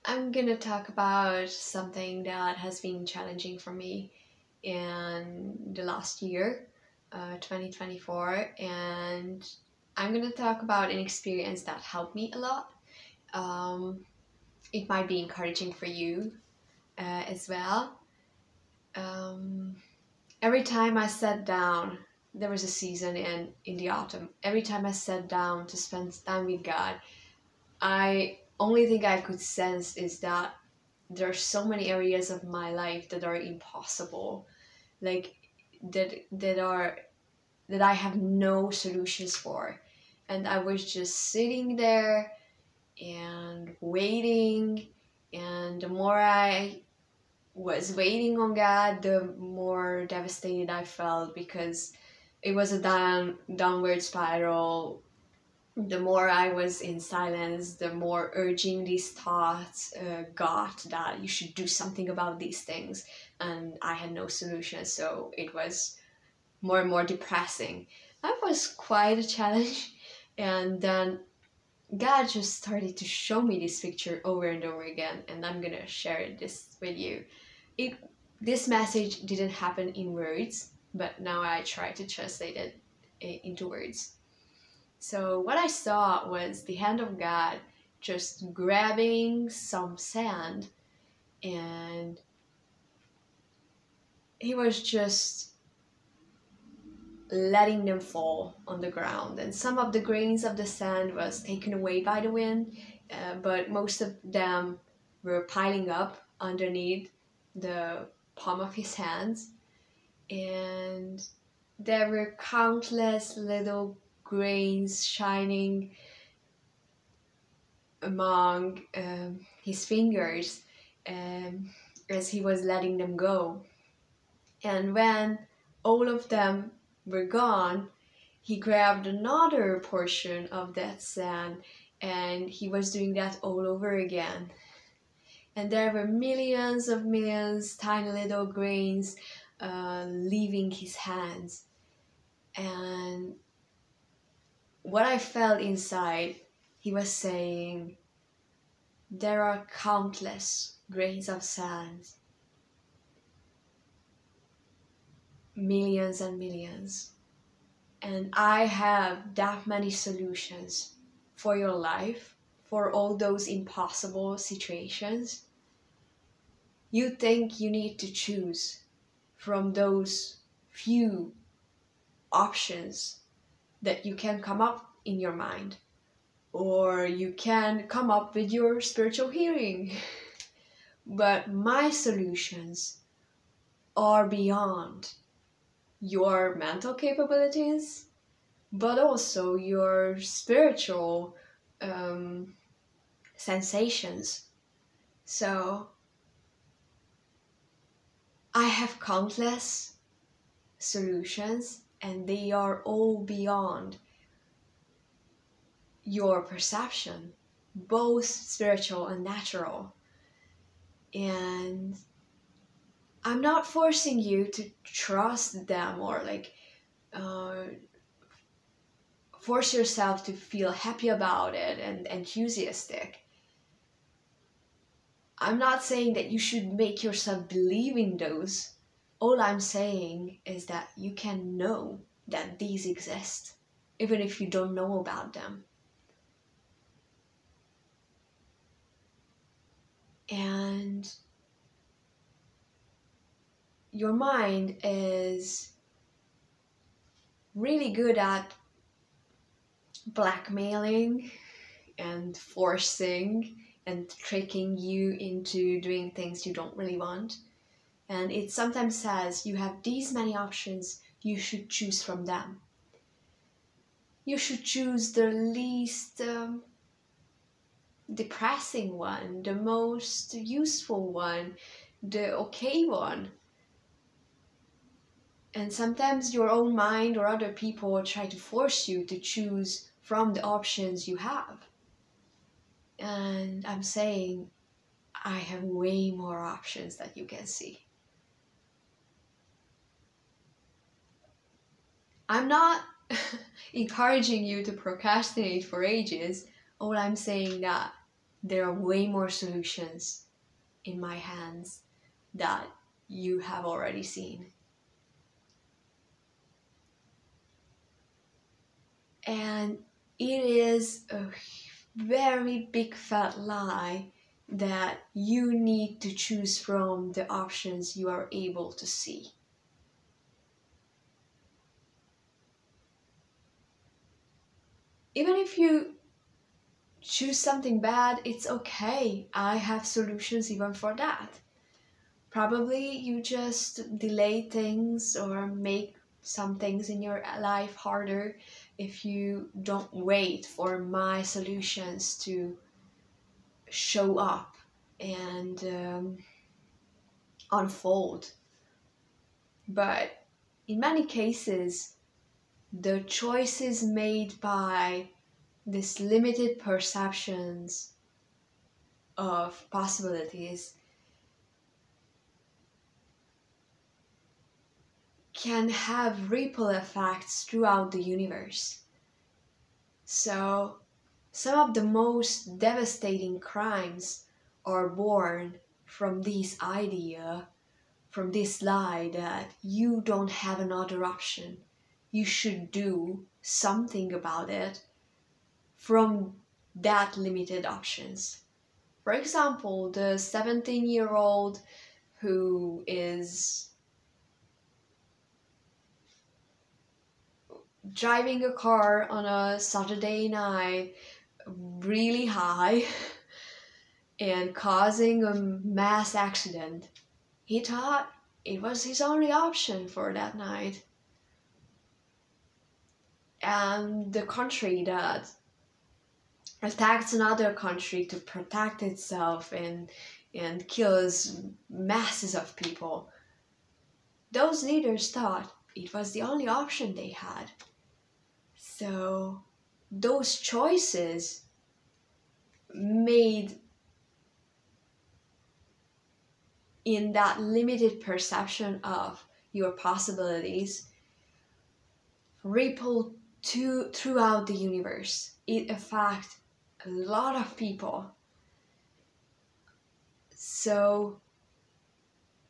I'm gonna talk about something that has been challenging for me in the last year, 2024, and I'm gonna talk about an experience that helped me a lot. Um, it might be encouraging for you as well. Um, every time I sat down, there was a season in the autumn. Every time I sat down to spend time with God, I only thing I could sense is that there are so many areas of my life that are impossible, like that I have no solutions for, and I was just sitting there and waiting, and the more I was waiting on God, the more devastated I felt because it was a downward spiral. The more I was in silence, the more urging these thoughts got that you should do something about these things. And I had no solution, so it was more and more depressing. That was quite a challenge. And then God just started to show me this picture over and over again, and I'm gonna share this with you. It This message didn't happen in words, but now I try to translate it into words. So what I saw was the hand of God just grabbing some sand, and he was just letting them fall on the ground, and some of the grains of the sand was taken away by the wind, but most of them were piling up underneath the palm of his hands, and there were countless little grains shining among his fingers as he was letting them go. And when all of them were gone, he grabbed another portion of that sand, and he was doing that all over again. And there were millions, tiny little grains leaving his hands. And what I felt inside, he was saying, there are countless grains of sand, millions and millions, and I have that many solutions for your life, for all those impossible situations. You think you need to choose from those few options that you can come up in your mind, or you can come up with your spiritual hearing. But my solutions are beyond your mental capabilities, but also your spiritual sensations. So I have countless solutions, and they are all beyond your perception, both spiritual and natural. And I'm not forcing you to trust them or force yourself to feel happy about it and enthusiastic. I'm not saying that you should make yourself believe in those. All I'm saying is that you can know that these exist, even if you don't know about them. And your mind is really good at blackmailing and forcing and tricking you into doing things you don't really want. And it sometimes says, you have these many options, you should choose from them. You should choose the least depressing one, the most useful one, the okay one. And sometimes your own mind or other people try to force you to choose from the options you have. And I'm saying, I have way more options that you can see. I'm not encouraging you to procrastinate for ages. All I'm saying that there are way more solutions in my hands that you have already seen. And it is a very big fat lie that you need to choose from the options you are able to see. Even if you choose something bad, it's okay. I have solutions even for that. Probably you just delay things or make some things in your life harder if you don't wait for my solutions to show up and unfold. But in many cases, the choices made by these limited perceptions of possibilities can have ripple effects throughout the universe. So, some of the most devastating crimes are born from this idea, from this lie that you don't have another option. You should do something about it from that limited options. For example, the 17-year-old who is driving a car on a Saturday night really high and causing a mass accident. He thought it was his only option for that night. And the country that attacks another country to protect itself and kills masses of people, those leaders thought it was the only option they had. So those choices made in that limited perception of your possibilities ripple throughout the universe. It affects a lot of people. So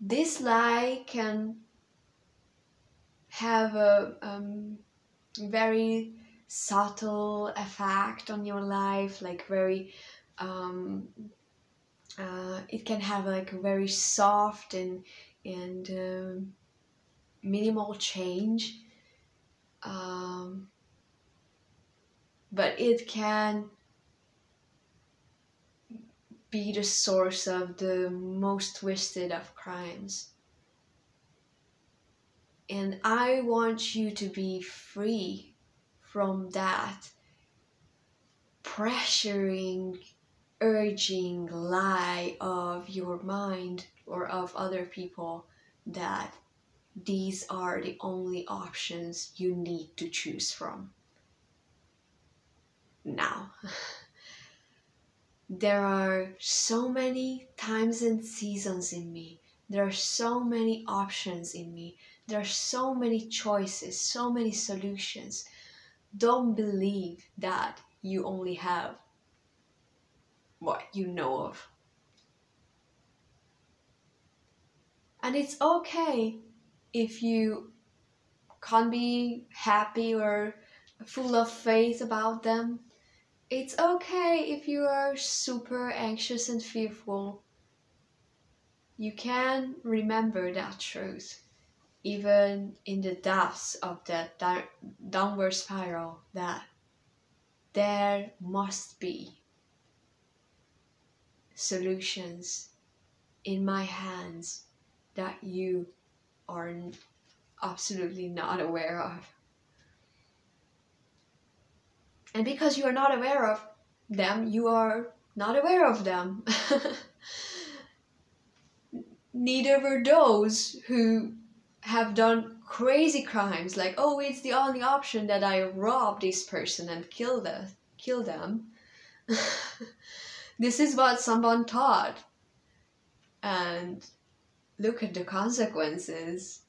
this lie can have a very subtle effect on your life, like very it can have like a very soft and minimal change, but it can be the source of the most twisted of crimes. And I want you to be free from that pressuring, urging lie of your mind or of other people that these are the only options you need to choose from. Now, there are so many times and seasons in me. There are so many options in me. There are so many choices, so many solutions. Don't believe that you only have what you know of. And it's okay if you can't be happy or full of faith about them. It's okay if you are super anxious and fearful. You can remember that truth, even in the depths of that downward spiral, that there must be solutions in my hands that you are absolutely not aware of. And because you are not aware of them, you are not aware of them. Neither were those who have done crazy crimes, like, oh, it's the only option that I rob this person and kill them. This is what someone thought. And look at the consequences.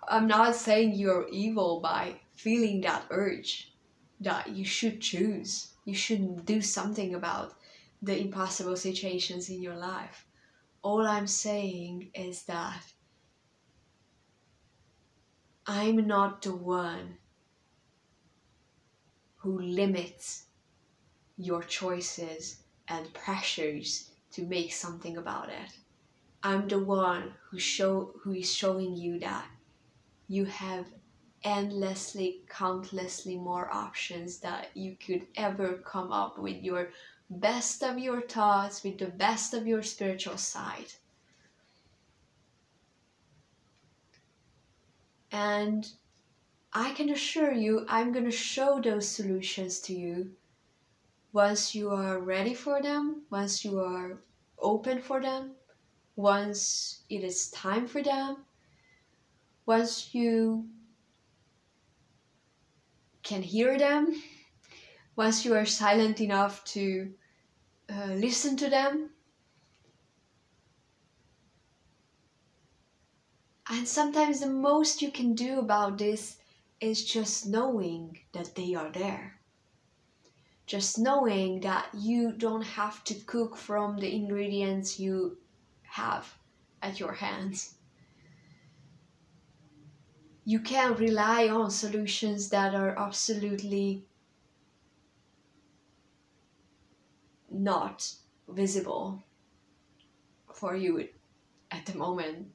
I'm not saying you're evil by feeling that urge that you should choose. You should do something about the impossible situations in your life. All I'm saying is that I'm not the one who limits your choices and pressures to make something about it. I'm the one who is showing you that you have endlessly, countlessly more options that you could ever come up with your best of your thoughts, with the best of your spiritual side. And I can assure you, I'm going to show those solutions to you once you are ready for them, once you are open for them, once it is time for them, once you can hear them, once you are silent enough to listen to them. And sometimes the most you can do about this is just knowing that they are there. Just knowing that you don't have to cook from the ingredients you have at your hands. You can rely on solutions that are absolutely not visible for you at the moment.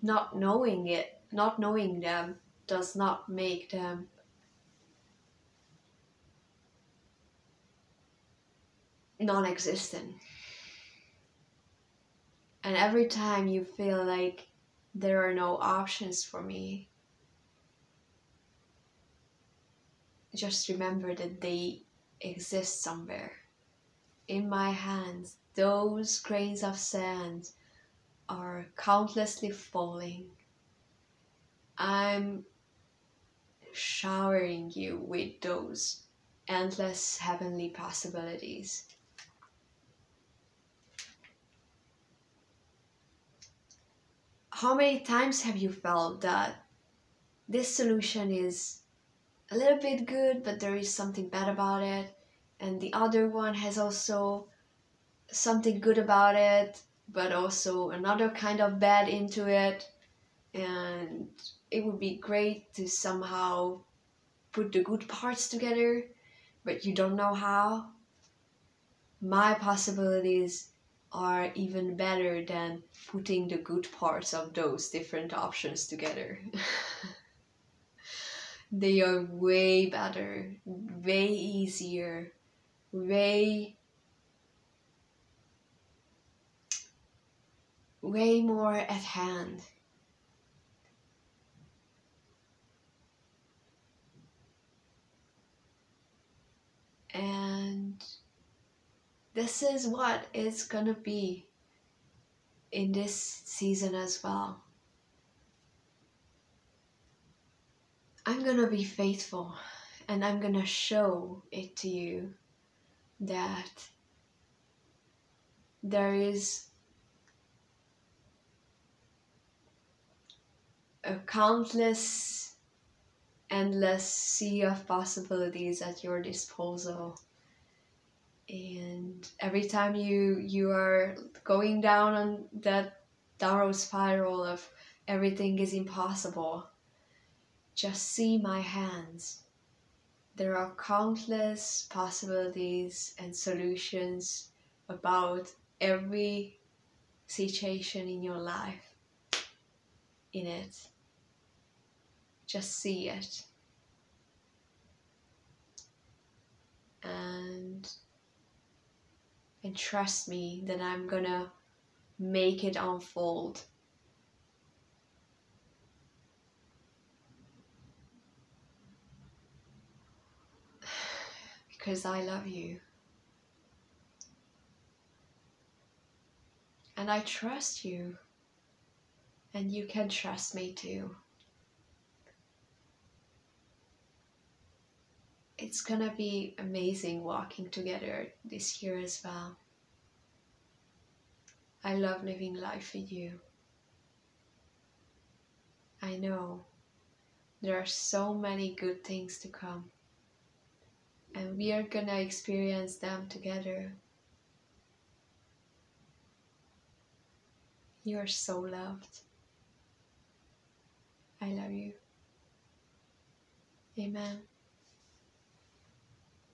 Not knowing them does not make them non-existent. And every time you feel like there are no options for me, just remember that they exist somewhere. In my hands, those grains of sand are countlessly falling. I'm showering you with those endless heavenly possibilities. How many times have you felt that this solution is a little bit good, but there is something bad about it, and the other one has also something good about it, but also another kind of bad into it, and it would be great to somehow put the good parts together, but you don't know how? My possibilities are even better than putting the good parts of those different options together. They are way better, way easier, way more at hand. And this is what it's gonna be in this season as well. I'm gonna be faithful, and I'm gonna show it to you that there is a countless, endless sea of possibilities at your disposal. And every time you are going down on that downward spiral of everything is impossible, just see my hands. There are countless possibilities and solutions about every situation in your life in it. Just see it. And trust me that I'm gonna make it unfold. Because I love you. And I trust you. And you can trust me too. It's gonna be amazing walking together this year as well. I love living life with you. I know there are so many good things to come, and we are gonna experience them together. You are so loved. I love you. Amen.